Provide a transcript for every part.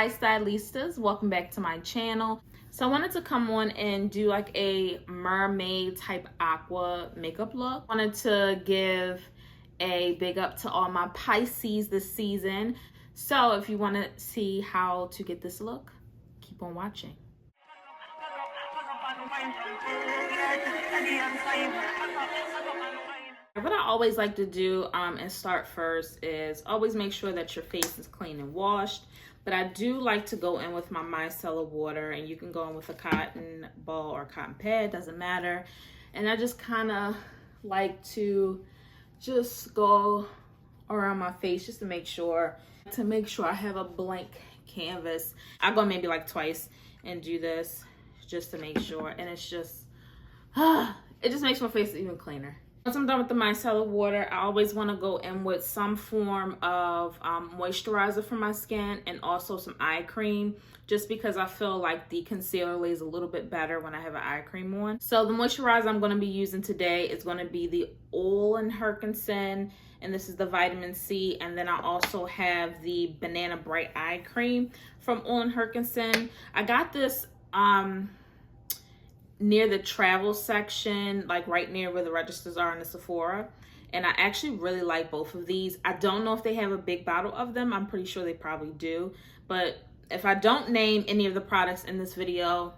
Hi stylistas, welcome back to my channel. So I wanted to come on and do like a mermaid type aqua makeup look. I wanted to give a big up to all my Pisces this season. So if you want to see how to get this look, keep on watching. What I always like to do and start first is always make sure that your face is clean and washed. But I do like to go in with my micellar water, and you can go in with a cotton ball or cotton pad, doesn't matter. And I just kind of like to just go around my face just to make sure I have a blank canvas. I go maybe like twice and do this just to make sure, and it's just it just makes my face even cleaner. Once I'm done with the micellar water, I always want to go in with some form of moisturizer for my skin and also some eye cream, just because I feel like the concealer lays a little bit better when I have an eye cream on. So the moisturizer I'm going to be using today is going to be the Oil and Herkinson, and this is the vitamin C. And then I also have the Banana Bright Eye Cream from Oil and Herkinson. I got this near the travel section, like right near where the registers are in the Sephora, and I actually really like both of these. I don't know if they have a big bottle of them. I'm pretty sure they probably do, but if I don't name any of the products in this video,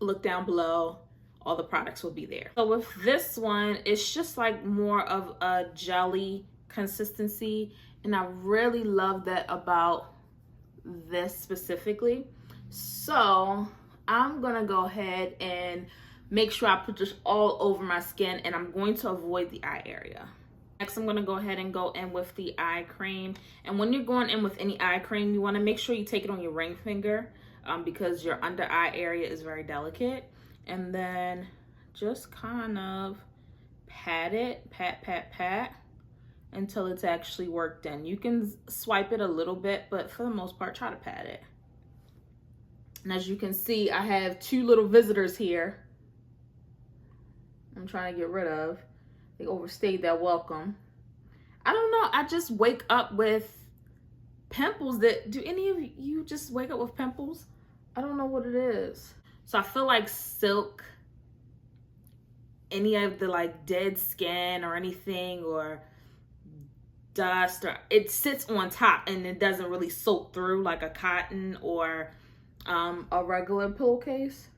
look down below, all the products will be there. So with this one, it's just like more of a jelly consistency, and I really love that about this specifically. So I'm gonna go ahead and make sure I put this all over my skin, and I'm going to avoid the eye area. Next, I'm gonna go ahead and go in with the eye cream. And when you're going in with any eye cream, you wanna make sure you take it on your ring finger because your under eye area is very delicate. And then just kind of pat it, pat, until it's actually worked in. You can swipe it a little bit, but for the most part, try to pat it. And as you can see, I have two little visitors here I'm trying to get rid of. They overstayed their welcome. I don't know. I just wake up with pimples. Do any of you just wake up with pimples? I don't know what it is. So I feel like silk, any of the like dead skin or anything, or dust, or it sits on top and it doesn't really soak through like a cotton or a regular pillowcase.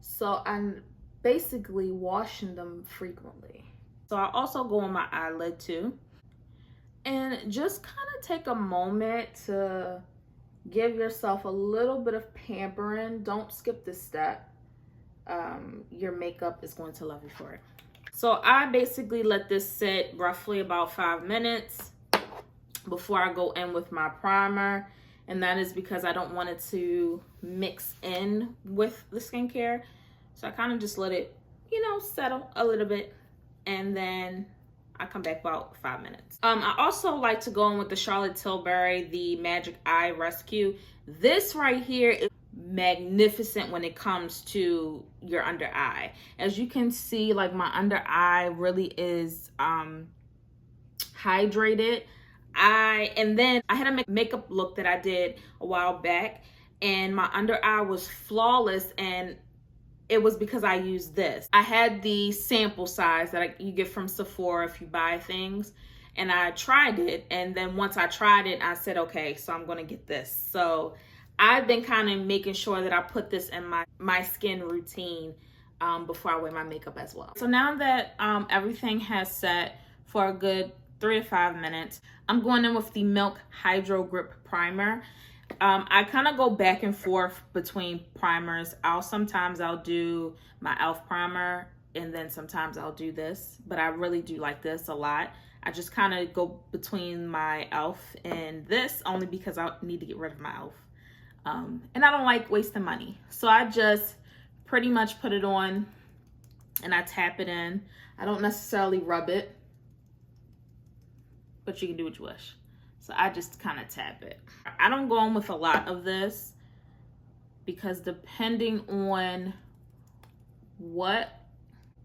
So I'm basically washing them frequently. So I also go on my eyelid too, and just kind of take a moment to give yourself a little bit of pampering. Don't skip this step. Your makeup is going to love you for it. So I basically let this sit roughly about 5 minutes before I go in with my primer. And that is because I don't want it to mix in with the skincare. So I kind of just let it, settle a little bit. And then I come back about 5 minutes. I also like to go in with the Charlotte Tilbury, the Magic Eye Rescue. This right here is magnificent when it comes to your under eye. As you can see, like my under eye really is hydrated. And then I had a makeup look that I did a while back, and my under eye was flawless, and it was because I used this. I had the sample size that you get from Sephora if you buy things, and I tried it, and then once I tried it, I said, okay, so I'm gonna get this. So I've been kind of making sure that I put this in my skin routine before I wear my makeup as well. So now that everything has set for a good 3 to 5 minutes, I'm going in with the Milk Hydro Grip Primer. I kind of go back and forth between primers. Sometimes I'll do my e.l.f. primer, and then sometimes I'll do this, but I really do like this a lot. I just kind of go between my e.l.f. and this only because I need to get rid of my e.l.f. And I don't like wasting money. So I just pretty much put it on and I tap it in. I don't necessarily rub it, but you can do what you wish. So I just kind of tap it. I don't go in with a lot of this because depending on what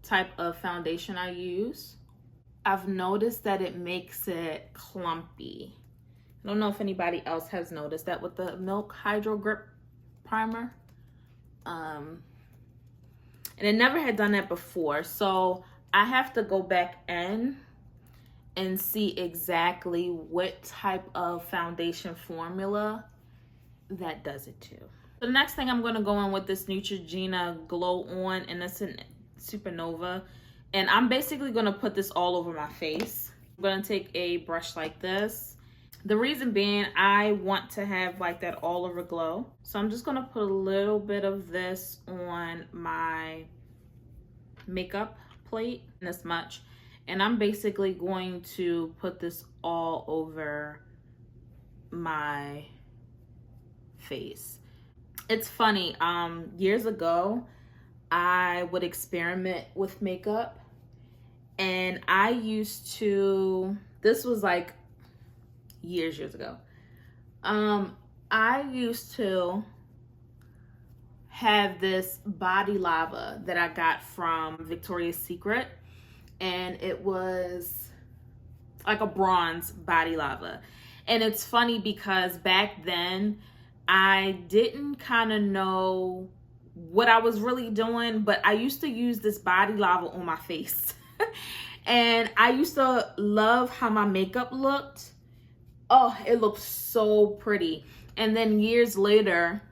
type of foundation I use, I've noticed that it makes it clumpy. I don't know if anybody else has noticed that with the Milk Hydro Grip Primer. And it never had done that before. So I have to go back in and see exactly what type of foundation formula that does it too. The next thing I'm going to go in with this Neutrogena Glow On, and it's in Supernova. And I'm basically going to put this all over my face. I'm going to take a brush like this. The reason being, I want to have like that all over glow. So I'm just going to put a little bit of this on my makeup plate, this much. And I'm basically going to put this all over my face. It's funny, years ago, I would experiment with makeup, and I used to, this was like years ago. I used to have this body lava that I got from Victoria's Secret, and it was like a bronze body lava. And it's funny because back then I didn't kind of know what I was really doing, but I used to use this body lava on my face. And I used to love how my makeup looked. Oh, it looked so pretty. And then years later,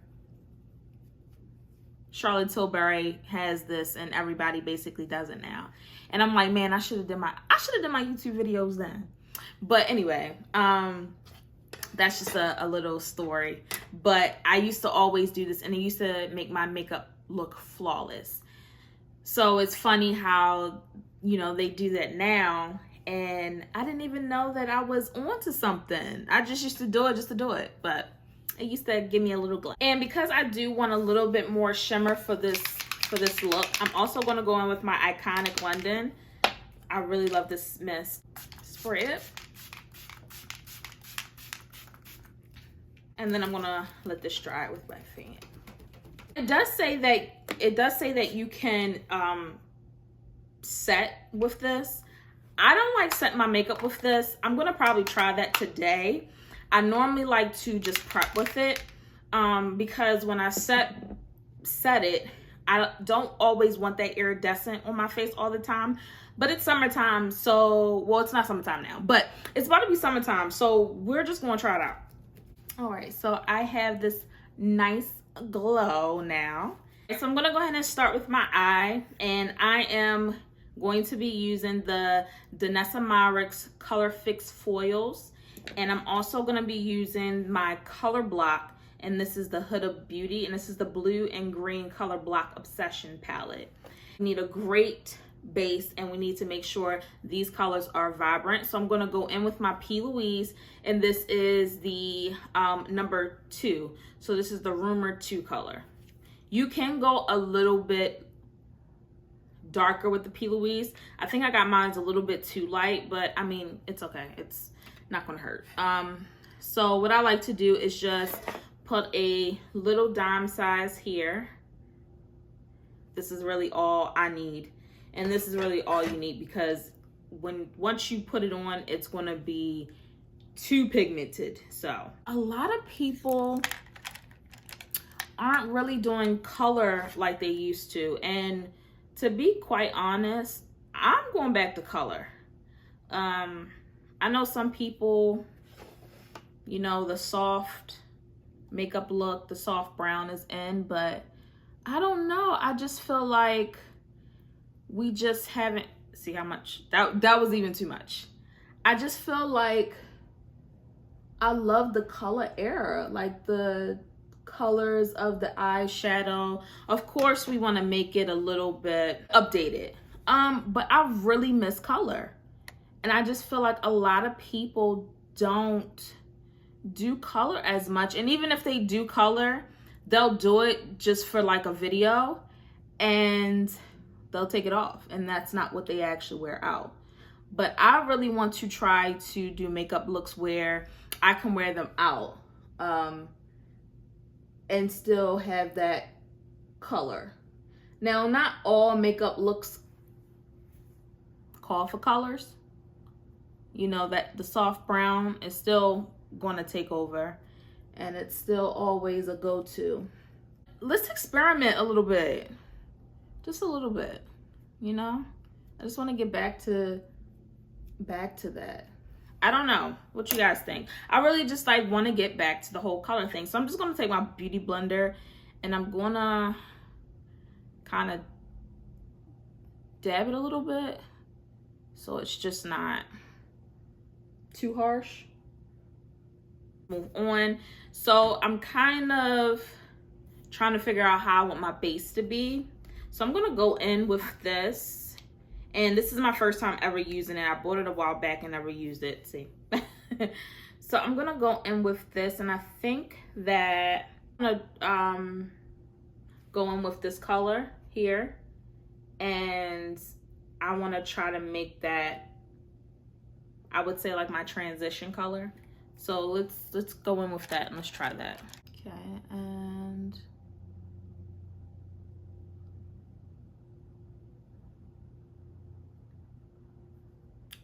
Charlotte Tilbury has this, and everybody basically does it now. And I'm like, man, I should have done my YouTube videos then. But anyway, that's just a little story. But I used to always do this, and it used to make my makeup look flawless. So it's funny how, you know, they do that now, and I didn't even know that I was onto something. I just used to do it just to do it, but it used to give me a little glow. And because I do want a little bit more shimmer for this look, I'm also going to go in with my Iconic London. I really love this mist. Spray it. And then I'm going to let this dry with my fan. It does say that you can set with this. I don't like setting my makeup with this. I'm going to probably try that today. I normally like to just prep with it because when I set it, I don't always want that iridescent on my face all the time. But it's summertime, so, well, it's not summertime now, but it's about to be summertime, so we're just going to try it out. All right, so I have this nice glow now. So I'm going to go ahead and start with my eye, and I am going to be using the Danessa Myricks Color Fix Foils. And I'm also going to be using my Colorblock, and this is the Huda Beauty, and this is the blue and green Colorblock Obsession palette. We need a great base, and we need to make sure these colors are vibrant. So I'm going to go in with my P. Louise, and this is the number 2. So this is the Rumor 2 color. You can go a little bit darker with the P. Louise. I think I got mine a little bit too light, but I mean, it's okay. It's not gonna hurt. So what I like to do is just put a little dime size here. This is really all I need, and this is really all you need, because once you put it on, it's gonna be too pigmented. So a lot of people aren't really doing color like they used to, and to be quite honest, I'm going back to color. I know some people, you know, the soft makeup look, the soft brown is in, but I don't know. I just feel like we just haven't, see how much, that was even too much. I just feel like I love the color era, like the colors of the eyeshadow. Of course, we want to make it a little bit updated, but I really miss color. And I just feel like a lot of people don't do color as much. And even if they do color, they'll do it just for like a video and they'll take it off. And that's not what they actually wear out. But I really want to try to do makeup looks where I can wear them out and still have that color. Now, not all makeup looks call for colors. You know, that the soft brown is still gonna take over, and it's still always a go-to. Let's experiment a little bit, just a little bit, you know. I just want to get back to that. I don't know what you guys think. I really just like want to get back to the whole color thing. So I'm just gonna take my beauty blender and I'm gonna kind of dab it a little bit so it's just not too harsh. Move on. So I'm kind of trying to figure out how I want my base to be. So I'm gonna go in with this. And this is my first time ever using it. I bought it a while back and never used it. See. So I'm gonna go in with this, and I think that I'm gonna go in with this color here, and I want to try to make that, I would say, like my transition color. So let's go in with that and let's try that. Okay, and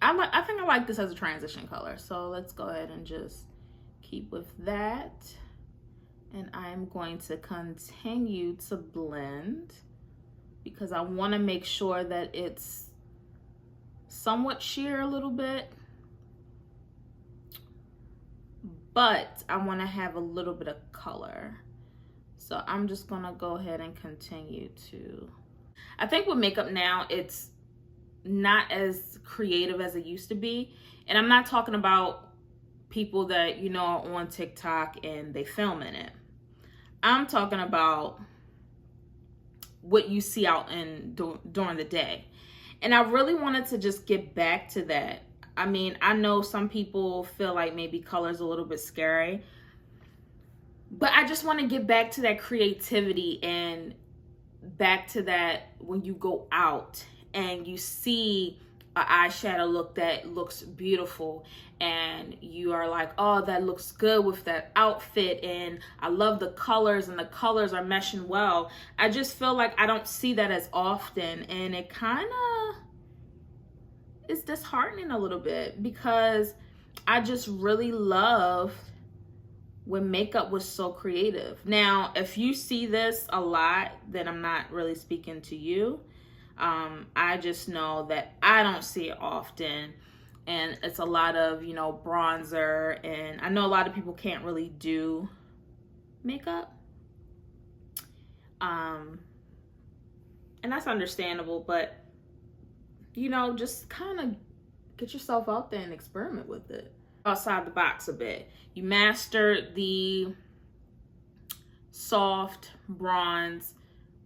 I think I like this as a transition color. So let's go ahead and just keep with that. And I'm going to continue to blend because I want to make sure that it's somewhat sheer a little bit, but I want to have a little bit of color. So I'm just gonna go ahead and continue to, I think with makeup now, it's not as creative as it used to be. And I'm not talking about people that, you know, are on TikTok and they film in it. I'm talking about what you see out in during the day. And I really wanted to just get back to that. I mean, I know some people feel like maybe color's a little bit scary, but I just want to get back to that creativity and back to that when you go out and you see an eyeshadow look that looks beautiful and you are like, oh, that looks good with that outfit and I love the colors and the colors are meshing well. I just feel like I don't see that as often, and it kind of is disheartening a little bit because I just really love when makeup was so creative. Now, if you see this a lot, then I'm not really speaking to you. I just know that I don't see it often, and it's a lot of, you know, bronzer, and I know a lot of people can't really do makeup, and that's understandable, but you know, just kind of get yourself out there and experiment with it outside the box a bit. You master the soft bronze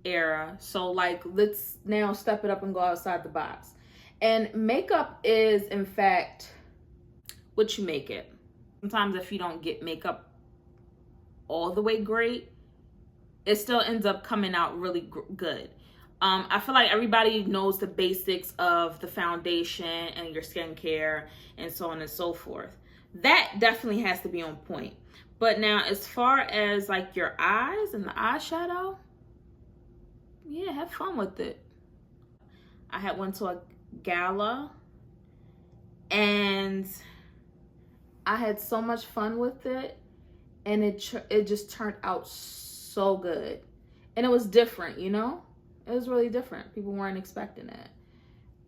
era, so like let's now step it up and go outside the box. And makeup is in fact what you make it. Sometimes if you don't get makeup all the way great, it still ends up coming out really good. I feel like everybody knows the basics of the foundation and your skincare and so on and so forth. That definitely has to be on point. But now as far as like your eyes and the eyeshadow, yeah, have fun with it. I had went to a gala and I had so much fun with it, and it just turned out so good. And it was different, you know? It was really different. People weren't expecting it.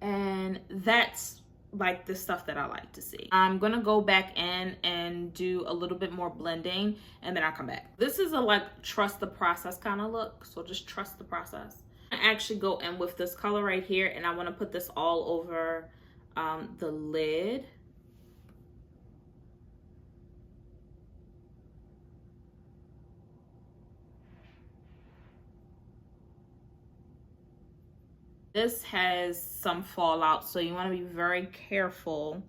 And that's like the stuff that I like to see. I'm gonna go back in and do a little bit more blending, and then I'll come back. This is a like trust the process kind of look, so just trust the process. I actually go in with this color right here, and I want to put this all over the lid. This has some fallout, so you want to be very careful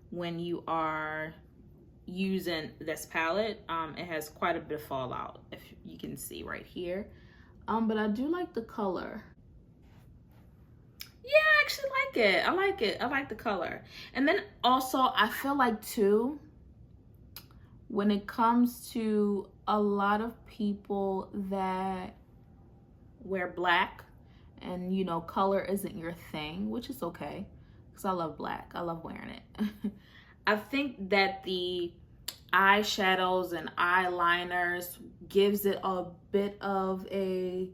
when you are using this palette. It has quite a bit of fallout, if you can see right here. But I do like the color. Yeah, I actually like it. I like it. I like the color. And then also, I feel like too, when it comes to a lot of people that wear black, and you know, color isn't your thing, which is okay, because I love black. I love wearing it. I think that the eyeshadows and eyeliners, gives it a bit of a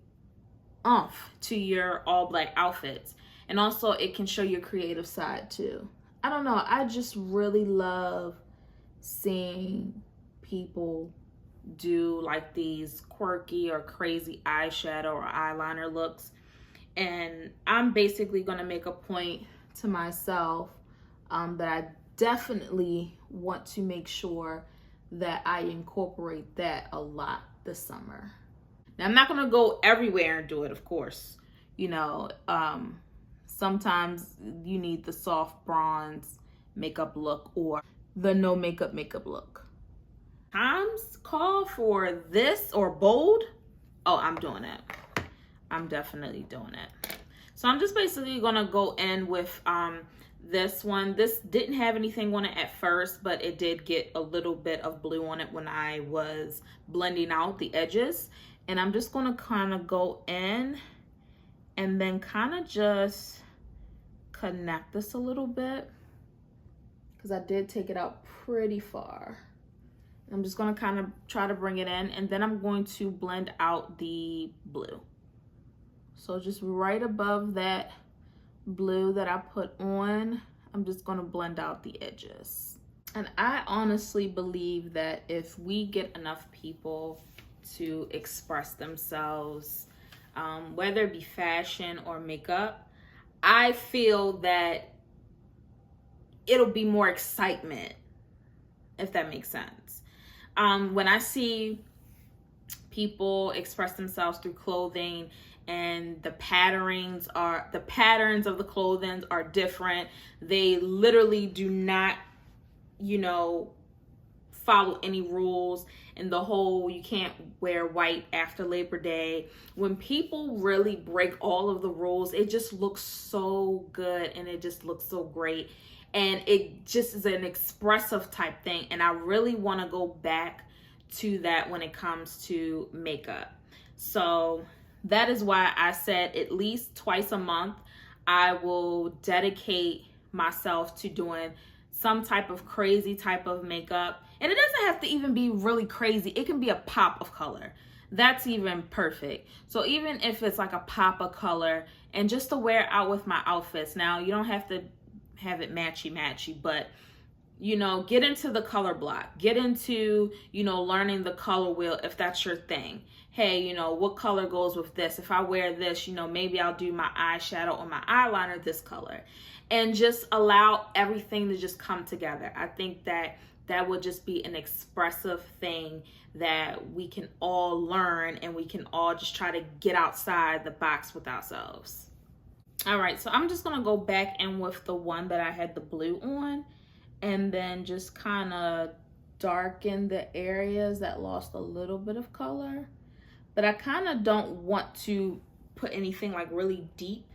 oomph to your all black outfits. And also it can show your creative side too. I don't know, I just really love seeing people do like these quirky or crazy eyeshadow or eyeliner looks. And I'm basically going to make a point to myself that I definitely want to make sure that I incorporate that a lot this summer. Now, I'm not going to go everywhere and do it, of course. You know, sometimes you need the soft bronze makeup look or the no makeup look. Times call for this or bold. Oh, I'm doing it. I'm definitely doing it. So I'm just basically gonna go in with this one. This didn't have anything on it at first, but it did get a little bit of blue on it when I was blending out the edges. And I'm just gonna kind of go in and then kind of just connect this a little bit, because I did take it out pretty far. I'm just gonna kind of try to bring it in, and then I'm going to blend out the blue. So just right above that blue that I put on, I'm just gonna blend out the edges. And I honestly believe that if we get enough people to express themselves, whether it be fashion or makeup, I feel that it'll be more excitement, if that makes sense. When I see people express themselves through clothing and the patterns of the clothing are different, they literally do not, you know, follow any rules, and the whole you can't wear white after Labor Day. When people really break all of the rules, it just looks so good and it just looks so great. And it just is an expressive type thing. And I really want to go back to that when it comes to makeup. So that is why I said at least twice a month, I will dedicate myself to doing some type of crazy type of makeup. And it doesn't have to even be really crazy. It can be a pop of color. That's even perfect. So even if it's like a pop of color and just to wear out with my outfits. Now, you don't have to have it matchy, but you know, get into the color block, get into, you know, learning the color wheel if that's your thing. Hey, you know, what color goes with this? If I wear this, you know, maybe I'll do my eyeshadow or my eyeliner this color, and just allow everything to just come together. I think that that would just be an expressive thing that we can all learn, and we can all just try to get outside the box with ourselves. All right, so I'm just gonna go back in with the one that I had the blue on, and then just kind of darken the areas that lost a little bit of color. But I kind of don't want to put anything like really deep.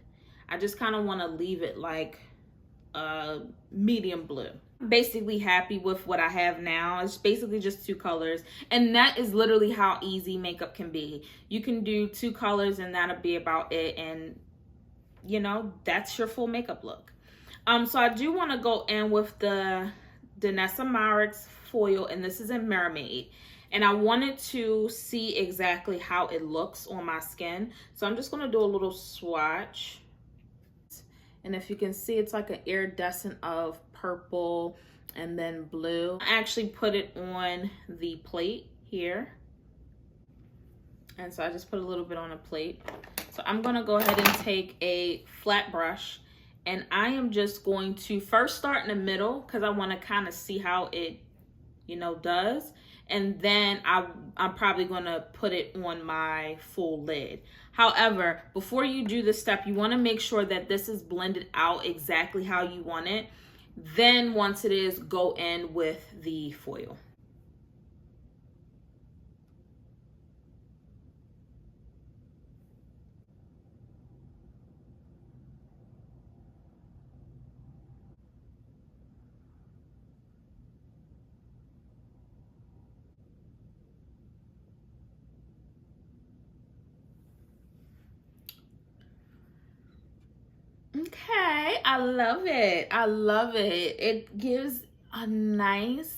I just kind of want to leave it like medium blue. I'm basically happy with what I have now. It's basically just two colors, and that is literally how easy makeup can be. You can do two colors and that'll be about it, and you know, that's your full makeup look. So I do want to go in with the Danessa Myricks foil, and this is in Mermaid. And I wanted to see exactly how it looks on my skin. So I'm just going to do a little swatch. And if you can see, it's like an iridescent of purple and then blue. I actually put it on the plate here. And so I just put a little bit on a plate. So I'm going to go ahead and take a flat brush, and I am just going to first start in the middle because I want to kind of see how it, you know, does. And then I'm probably going to put it on my full lid. However, before you do this step, you want to make sure that this is blended out exactly how you want it. Then once it is, go in with the foil. Okay, I love it. I love it. It gives a nice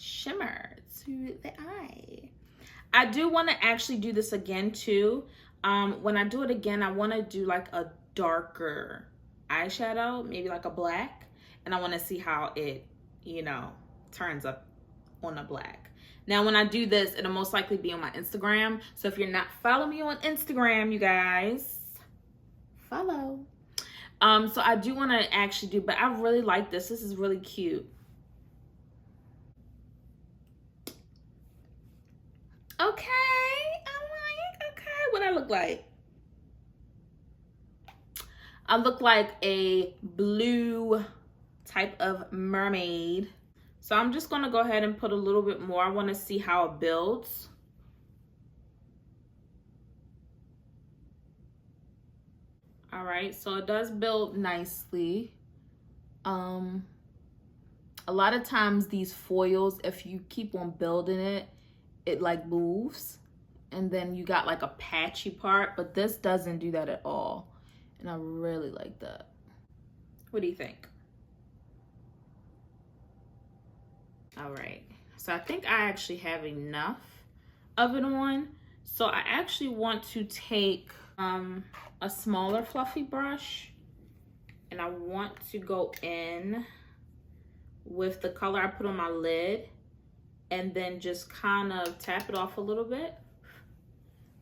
shimmer to the eye. I do want to actually do this again too. When I do it again, I want to do like a darker eyeshadow, maybe like a black, and I want to see how it, you know, turns up on the black. Now, when I do this, it'll most likely be on my Instagram. So if you're not following me on Instagram, you guys, follow. So I do want to actually do, but I really like this. This is really cute. Okay, what I look like? I look like a blue type of mermaid. So I'm just gonna go ahead and put a little bit more. I wanna see how it builds. All right, so it does build nicely. A lot of times these foils, if you keep on building it, it like moves and then you got like a patchy part, but this doesn't do that at all. And I really like that. What do you think? All right, so I think I actually have enough of it on. So I actually want to take a smaller fluffy brush and I want to go in with the color I put on my lid and then just kind of tap it off a little bit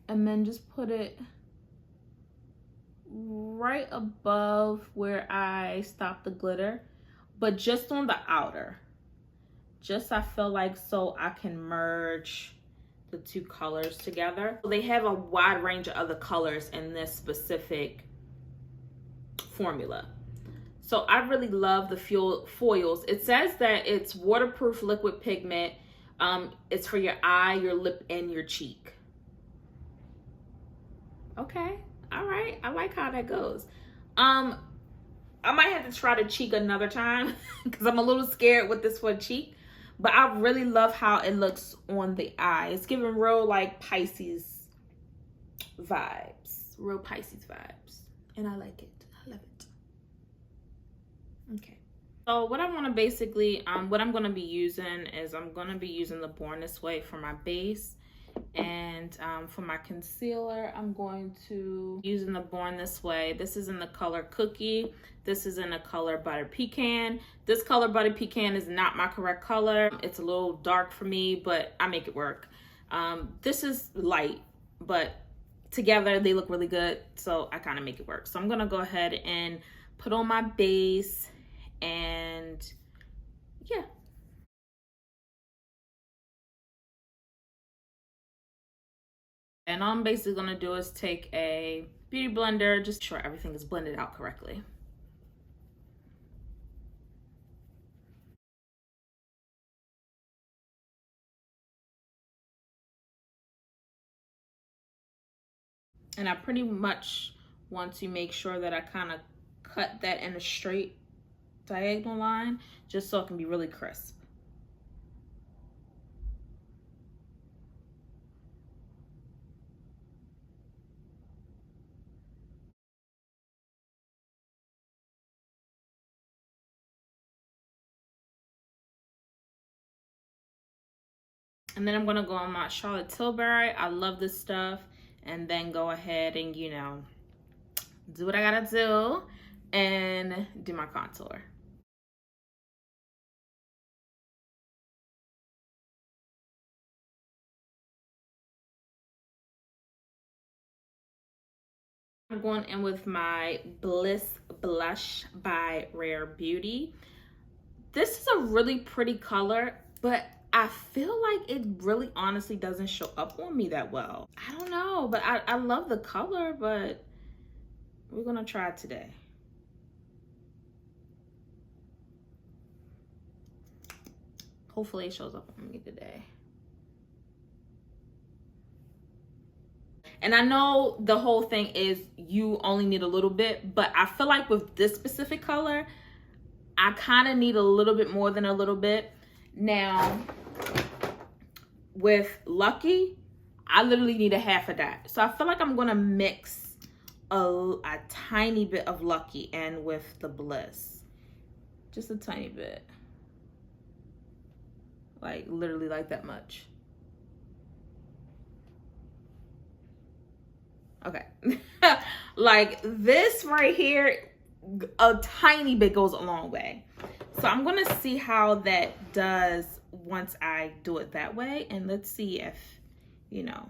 and then just put it right above where I stopped the glitter, but just on the outer. Just I feel like so I can merge the two colors together. They have a wide range of other colors in this specific formula. So I really love the foils. It says that it's waterproof liquid pigment. It's for your eye, your lip, and your cheek. Okay, all right, I like how that goes. I might have to try the cheek another time because I'm a little scared with this for cheek. But I really love how it looks on the eye. It's giving real like Pisces vibes. Real Pisces vibes. And I like it. I love it. Okay. So what I want to basically, what I'm going to be using is I'm going to be using the Born This Way for my base. And for my concealer, I'm going to using the Born This Way. This is in the color Cookie. This is in the color Butter Pecan. This color Butter Pecan is not my correct color. It's a little dark for me, but I make it work. This is light, but together they look really good, so I kind of make it work. So I'm gonna go ahead and put on my base, and yeah. And all I'm basically gonna do is take a beauty blender, just sure everything is blended out correctly. And I pretty much want to make sure that I kind of cut that in a straight diagonal line, just so it can be really crisp. And then I'm gonna go on my Charlotte Tilbury. I love this stuff. And then go ahead and, you know, do what I gotta do and do my contour. I'm going in with my Bliss blush by Rare Beauty. This is a really pretty color, but I feel like it really honestly doesn't show up on me that well. I don't know, but I love the color, but we're gonna try it today. Hopefully it shows up on me today. And I know the whole thing is you only need a little bit, but I feel like with this specific color, I kind of need a little bit more than a little bit. Now, with Lucky, I literally need a half of that. So I feel like I'm gonna mix a tiny bit of Lucky in with the Bliss. Just a tiny bit. Like literally like that much. Okay. Like this right here, a tiny bit goes a long way. So I'm gonna see how that does once I do it that way, and let's see if, you know,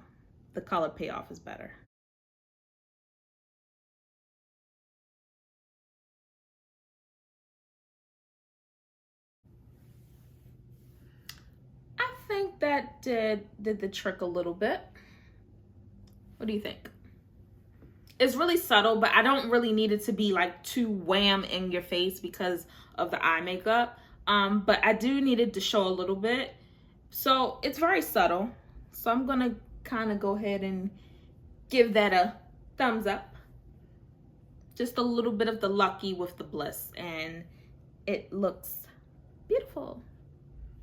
the color payoff is better. I think that did the trick a little bit. What do you think? It's really subtle, but I don't really need it to be like too wham in your face because of the eye makeup. But I do need it to show a little bit. So it's very subtle. So I'm gonna kind of go ahead and give that a thumbs up. Just a little bit of the Lucky with the Bliss, and it looks beautiful.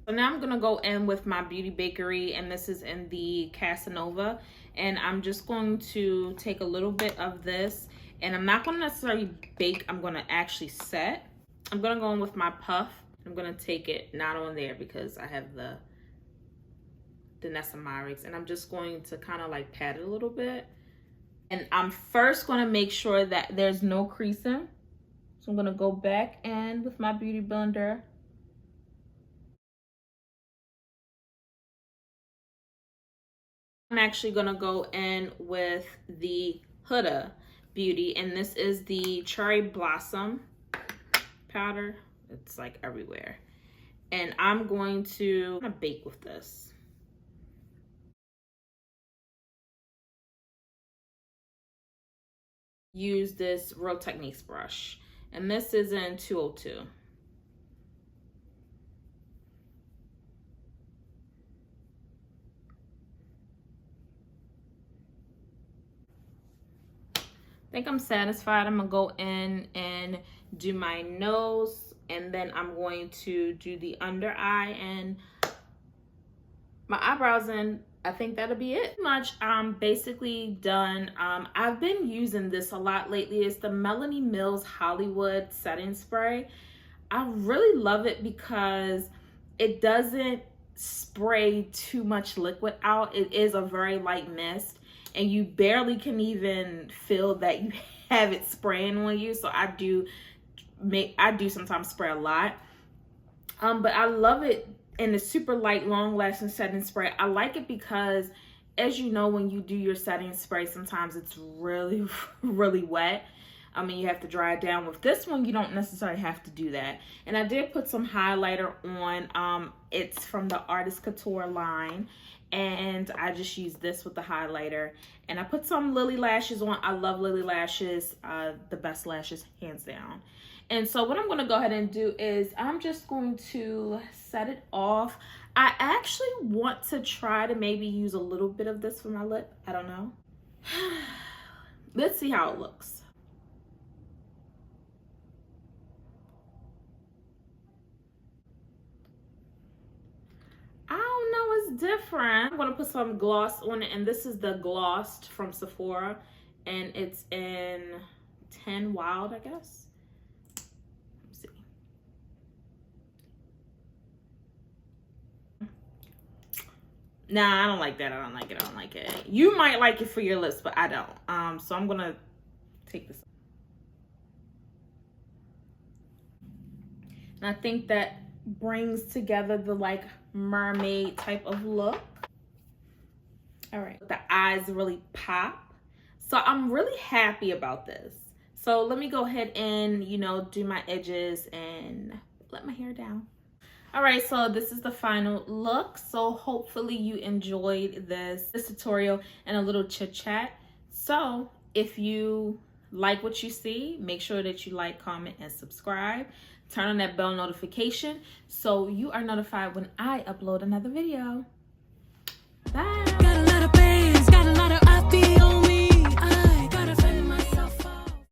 So now I'm gonna go in with my Beauty Bakery, and this is in the Cassanova, and I'm just going to take a little bit of this, and I'm not gonna necessarily bake, I'm gonna actually set. I'm gonna go in with my puff. I'm gonna take it not on there because I have the Danessa Myricks, and I'm just going to kind of like pat it a little bit. And I'm first gonna make sure that there's no creasing. So I'm gonna go back in with my Beauty Blender. I'm actually gonna go in with the Huda Beauty, and this is the Cherry Blossom powder. It's like everywhere. And I'm going to bake with this. Use this Real Techniques brush, and this is in 202. I think I'm satisfied. I'm gonna go in and do my nose, and then I'm going to do the under eye and my eyebrows, and I think that'll be it. I'm basically done. I've been using this a lot lately. It's the Melanie Mills Hollywood setting spray. I really love it because it doesn't spray too much liquid out. It is a very light mist, and you barely can even feel that you have it spraying on you. So I do sometimes spray a lot. But I love it, and it's super light, long lasting setting spray. I like it because, as you know, when you do your setting spray, sometimes it's really, really wet. I mean, you have to dry it down. With this one, you don't necessarily have to do that. And I did put some highlighter on. It's from the Artist Couture line, and I just used this with the highlighter. And I put some Lily lashes on. I love Lily lashes, the best lashes, hands down. And so what I'm going to go ahead and do is I'm just going to set it off. I actually want to try to maybe use a little bit of this for my lip. I don't know. Let's see how it looks. I don't know, it's different. I'm going to put some gloss on it, and this is the Glossed from Sephora, and it's in 10 Wild, I guess. Nah, I don't like that. I don't like it. I don't like it. You might like it for your lips, but I don't. So I'm gonna take this. And I think that brings together the like mermaid type of look. All right, the eyes really pop. So I'm really happy about this. So let me go ahead and, you know, do my edges and let my hair down. All right, so this is the final look. So hopefully you enjoyed this tutorial and a little chit chat. So if you like what you see, make sure that you like, comment, and subscribe. Turn on that bell notification so you are notified when I upload another video. Bye.